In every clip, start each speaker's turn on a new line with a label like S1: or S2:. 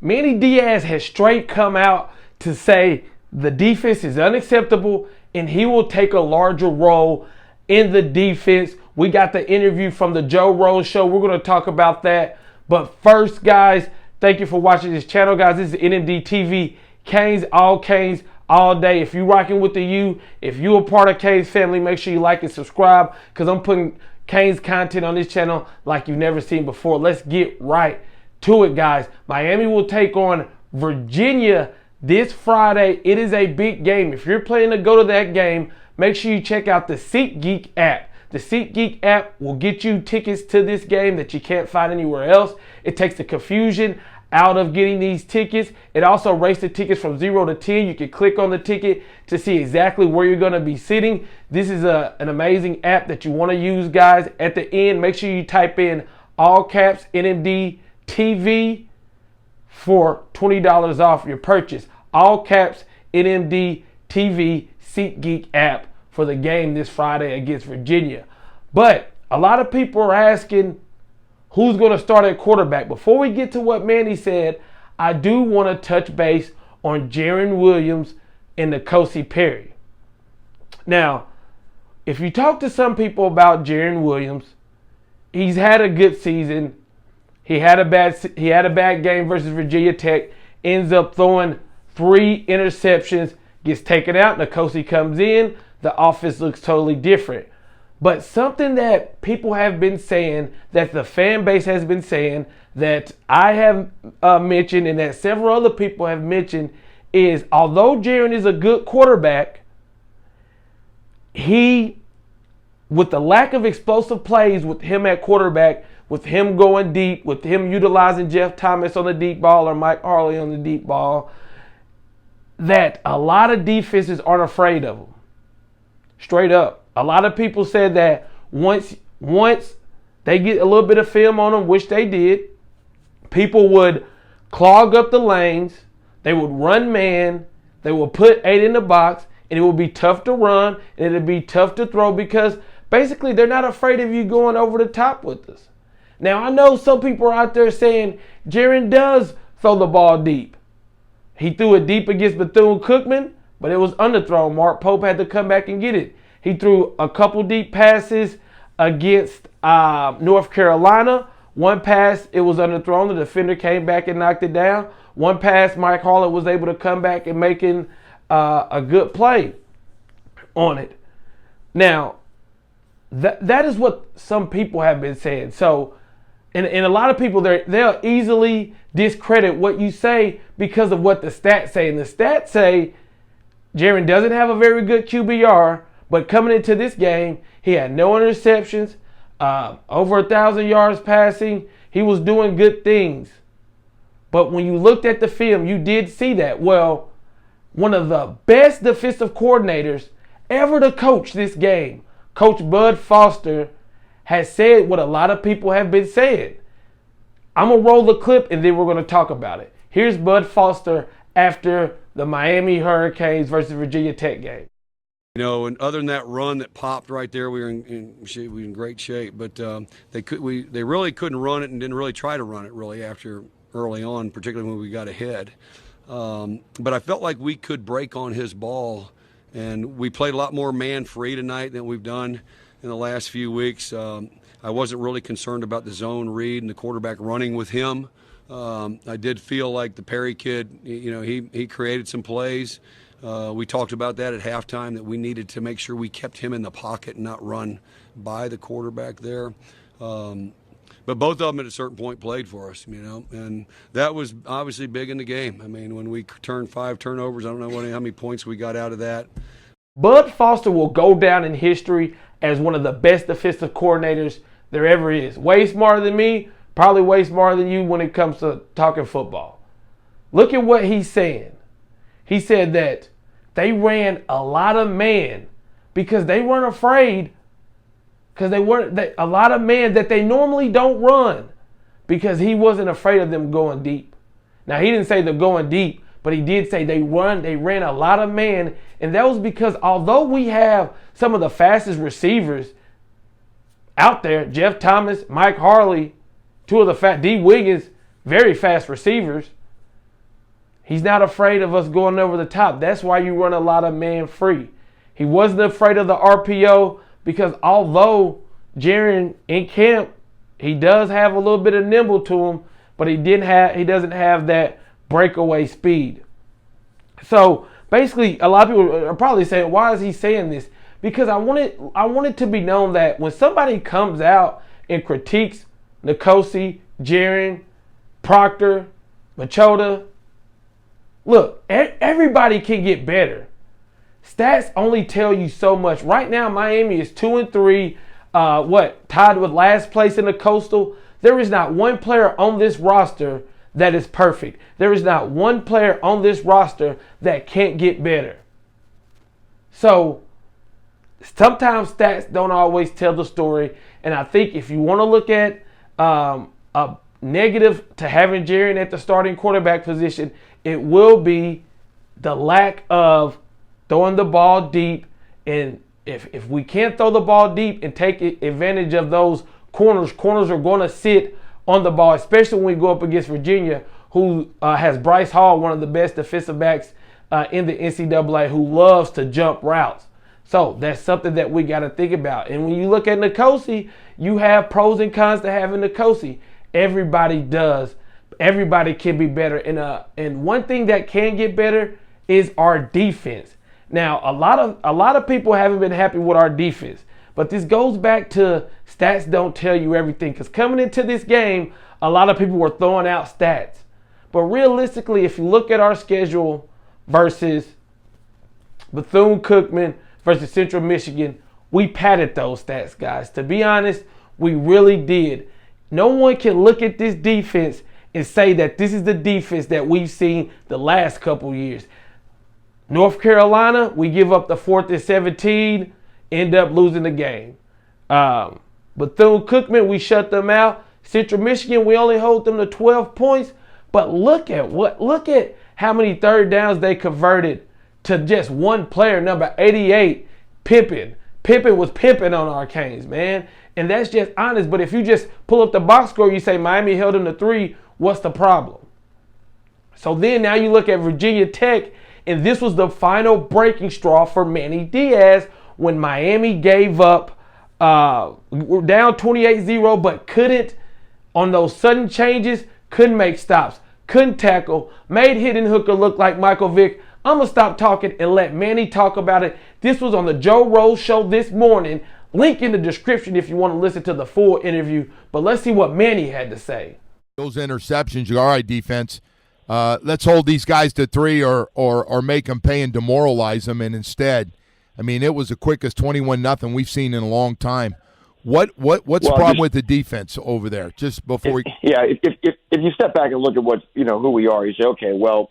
S1: Manny Diaz has straight come out to say the defense is unacceptable and he will take a larger role in the defense. We got the interview from the Joe Rogan show. We're going to talk about that. But first, guys, thank you for watching this channel, guys. This is NMD TV. Canes all day. If you're rocking with the U, if you're a part of Canes family, make sure you like and subscribe because I'm putting Canes content on this channel like you've never seen before. Let's get right to it, guys. Miami will take on Virginia this Friday. It is a big game. If you're planning to go to that game, make sure you check out the SeatGeek app. The SeatGeek app will get you tickets to this game that you can't find anywhere else. It takes the confusion out of getting these tickets. It also rates the tickets from 0 to 10. You can click on the ticket to see exactly where you're going to be sitting. This is an amazing app that you want to use, guys. At the end, make sure you type in all caps NMD TV for $20 off your purchase. All caps NMD TV SeatGeek app for the game this Friday against Virginia. But a lot of people are asking who's going to start at quarterback. Before we get to what Manny said, I do want to touch base on JARREN Williams and N'Kosi Perry. Now, if you talk to some people about JARREN Williams, he's had a good season. He had a bad game versus Virginia Tech. Ends up throwing 3 interceptions. Gets taken out. N'Kosi comes in. The offense looks totally different. But something that people have been saying, that the fan base has been saying, that I have mentioned and that several other people have mentioned is although JARREN is a good quarterback, he, with the lack of explosive plays with him at quarterback, with him going deep, with him utilizing Jeff Thomas on the deep ball or Mike Harley on the deep ball, that a lot of defenses aren't afraid of him. Straight up. A lot of people said that once they get a little bit of film on him, which they did, people would clog up the lanes. They would run man. They would put 8 in the box, and it would be tough to run, and it would be tough to throw because basically they're not afraid of you going over the top with us. Now, I know some people are out there saying JARREN does throw the ball deep. He threw it deep against Bethune-Cookman, but it was underthrown. Mark Pope had to come back and get it. He threw a couple deep passes against North Carolina. One pass, it was underthrown. The defender came back and knocked it down. One pass, Mike Harley was able to come back and making a good play on it. Now, that is what some people have been saying. So, and a lot of people, they'll easily discredit what you say because of what the stats say. And the stats say JARREN doesn't have a very good QBR, but coming into this game, he had no interceptions, over 1,000 yards passing. He was doing good things. But when you looked at the film, you did see that. Well, one of the best defensive coordinators ever to coach this game, Coach Bud Foster, has said what a lot of people have been saying. I'm going to roll the clip and then we're going to talk about it. Here's Bud Foster after the Miami Hurricanes versus Virginia Tech game.
S2: You know, and other than that run that popped right there, we were in great shape. But they really couldn't run it and didn't really try to run it really after early on, particularly when we got ahead. But I felt like we could break on his ball, and we played a lot more man-free tonight than we've done in the last few weeks. I wasn't really concerned about the zone read and the quarterback running with him. I did feel like the Perry kid, you know, he created some plays. We talked about that at halftime, that we needed to make sure we kept him in the pocket and not run by the quarterback there. But both of them at a certain point played for us, you know, and that was obviously big in the game. I mean, when we turned 5 turnovers, I don't know how many points we got out of that.
S1: Bud Foster will go down in history as one of the best defensive coordinators there ever is. Way smarter than me, probably way smarter than you when it comes to talking football. Look at what he's saying. He said that they ran a lot of man because they weren't afraid, because a lot of man that they normally don't run, because he wasn't afraid of them going deep. Now, he didn't say they're going deep, but he did say they ran a lot of man, and that was because although we have some of the fastest receivers out there, Jeff Thomas, Mike Harley, two of the D. Wiggins, very fast receivers, He's not afraid of us going over the top. That's why you run a lot of man free. He wasn't afraid of the RPO because although JARREN in camp, he does have a little bit of nimble to him, but he doesn't have that breakaway speed. So basically, a lot of people are probably saying, why is he saying this? Because I want it to be known that when somebody comes out and critiques Nkosi, JARREN, Proctor, Machota, look, everybody can get better. Stats only tell you so much. Right now, Miami is 2-3, tied with last place in the Coastal. There is not one player on this roster that is perfect. There is not one player on this roster that can't get better. So sometimes stats don't always tell the story. And I think if you want to look at a negative to having JARREN at the starting quarterback position, it will be the lack of throwing the ball deep. And if we can't throw the ball deep and take advantage of those corners are going to sit on the ball, especially when we go up against Virginia, who has Bryce Hall, one of the best defensive backs in the NCAA, who loves to jump routes. So that's something that we got to think about. And when you look at Nkosi, you have pros and cons to having Nkosi. Everybody does. Everybody can be better. And one thing that can get better is our defense. Now, a lot of people haven't been happy with our defense. But this goes back to stats don't tell you everything. Because coming into this game, a lot of people were throwing out stats. But realistically, if you look at our schedule versus Bethune-Cookman versus Central Michigan, we padded those stats, guys. To be honest, we really did. No one can look at this defense and say that this is the defense that we've seen the last couple years. North Carolina, we give up the 4th and 17, end up losing the game. Bethune-Cookman, we shut them out. Central Michigan, we only hold them to 12 points. But look at how many third downs they converted to just one player, number 88, Pippen. Pippen was pimping on our Canes, man. And that's just honest. But if you just pull up the box score, you say Miami held them to 3, what's the problem? So then now you look at Virginia Tech, and this was the final breaking straw for Manny Diaz when Miami gave up. We're down 28-0, but couldn't, on those sudden changes, couldn't make stops, couldn't tackle, made Hidden Hooker look like Michael Vick. I'm going to stop talking and let Manny talk about it. This was on the Joe Rose Show this morning. Link in the description if you want to listen to the full interview. But let's see what Manny had to say.
S3: Those interceptions, you're all right, defense. Let's hold these guys to 3 or make them pay and demoralize them. And instead, I mean, it was the quickest 21-0 we've seen in a long time. What's the problem with the defense over there? Just before we,
S4: if you step back and look at what who we are, you say, okay, well,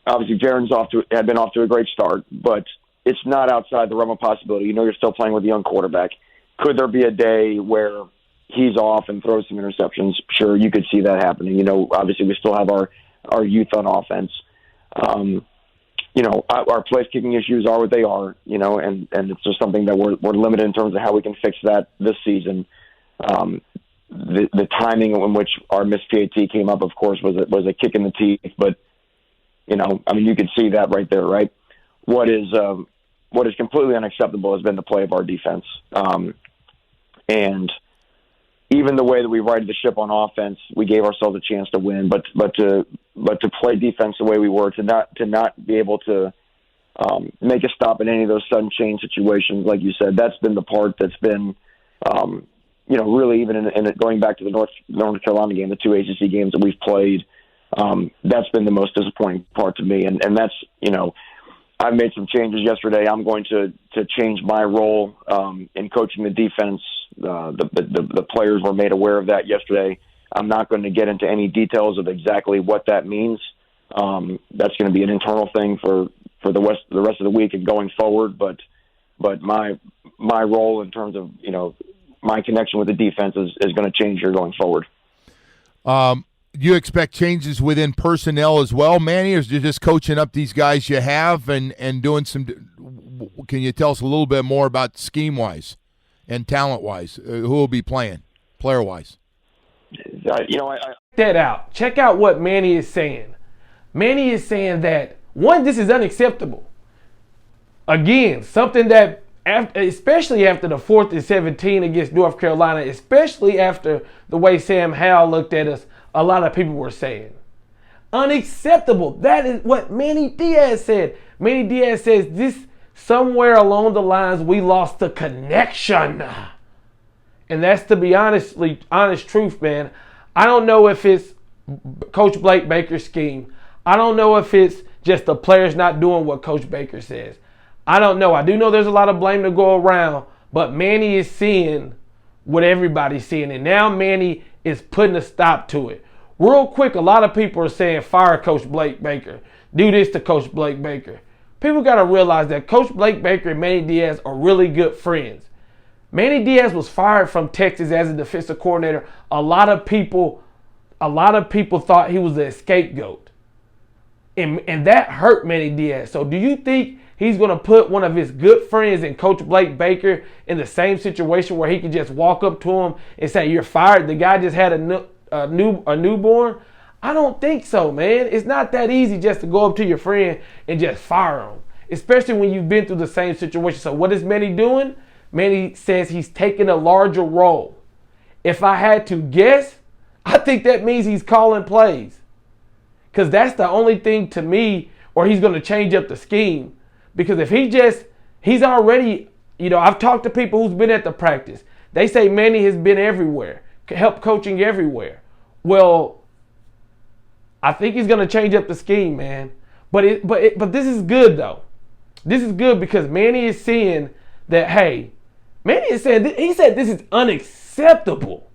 S4: obviously JARREN's had been off to a great start, but it's not outside the realm of possibility. You're still playing with a young quarterback. Could there be a day where he's off and throws some interceptions? Sure, you could see that happening. Obviously we still have our youth on offense. Our place kicking issues are what they are, and it's just something that we're limited in terms of how we can fix that this season. The timing in which our missed PAT came up, of course, was a kick in the teeth, but you can see that right there, right? What is completely unacceptable has been the play of our defense. And even the way that we righted the ship on offense, we gave ourselves a chance to win. But to play defense the way we were, to not be able to make a stop in any of those sudden change situations, like you said, that's been the part that's been, really even in going back to the North Carolina game, the 2 ACC games that we've played. That's been the most disappointing part to me, and that's I've made some changes yesterday. I'm going to change my role in coaching the defense. The players were made aware of that yesterday. I'm not going to get into any details of exactly what that means. That's going to be an internal thing for the rest of the week and going forward. But my role in terms of my connection with the defense is going to change here going forward.
S3: You expect changes within personnel as well, Manny, or is you just coaching up these guys you have and doing some – can you tell us a little bit more about scheme-wise and talent-wise? Who will be playing, player-wise?
S1: That out. Check out what Manny is saying. Manny is saying that, one, this is unacceptable. Again, something that, especially after the 4th and 17 against North Carolina, especially after the way Sam Howell looked at us, a lot of people were saying. Unacceptable. That is what Manny Diaz said. Manny Diaz says this, somewhere along the lines, we lost the connection. And that's, to be honest truth, man. I don't know if it's Coach Blake Baker's scheme. I don't know if it's just the players not doing what Coach Baker says. I don't know. I do know there's a lot of blame to go around, but Manny is seeing what everybody's seeing, and now Manny is putting a stop to it. Real quick, a lot of people are saying fire Coach Blake Baker. Do this to Coach Blake Baker. People got to realize that Coach Blake Baker and Manny Diaz are really good friends. Manny Diaz was fired from Texas as a defensive coordinator. A lot of people thought he was a scapegoat. And that hurt Manny Diaz. So do you think he's going to put one of his good friends and Coach Blake Baker in the same situation where he can just walk up to him and say, you're fired? The guy just had a newborn? I don't think so, man. It's not that easy just to go up to your friend and just fire him, especially when you've been through the same situation. So what is Manny doing? Manny says he's taking a larger role. If I had to guess, I think that means he's calling plays. Because that's the only thing to me, or he's going to change up the scheme. Because if he's already, I've talked to people who's been at the practice. They say Manny has been everywhere, help coaching everywhere. Well, I think he's going to change up the scheme, man. But this is good, though. This is good because Manny is seeing that, hey, Manny is saying, he said this is unacceptable.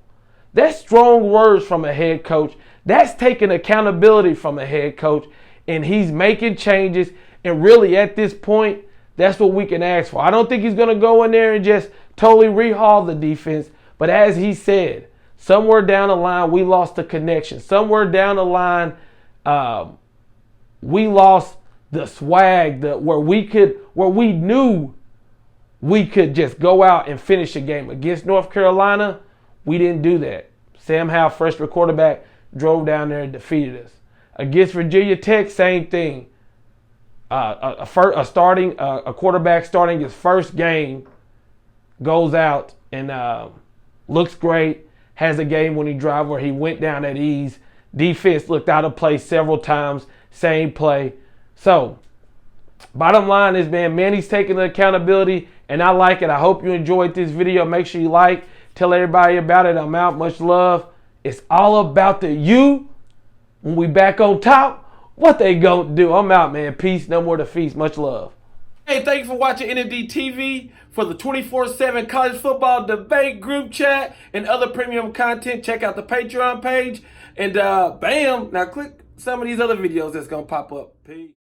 S1: That's strong words from a head coach. That's taking accountability from a head coach, and he's making changes. And really, at this point, that's what we can ask for. I don't think he's going to go in there and just totally rehaul the defense. But as he said, somewhere down the line, we lost the connection. Somewhere down the line, we lost the swag, where we knew we could just go out and finish a game. Against North Carolina, we didn't do that. Sam Howell, freshman quarterback, drove down there and defeated us. Against Virginia Tech, same thing. A quarterback starting his first game goes out and looks great, has a game-winning drive where he went down at ease. Defense looked out of place several times, same play. So, bottom line is, man, Manny's taking the accountability, and I like it. I hope you enjoyed this video. Make sure you like, tell everybody about it. I'm out. Much love. It's all about the you. When we back on top, what they gonna do? I'm out, man. Peace. No more to feast. Much love. Hey, thank you for watching NFD TV. For the 24/7 college football debate, group chat, and other premium content, check out the Patreon page. And bam, now click some of these other videos that's gonna pop up. Peace.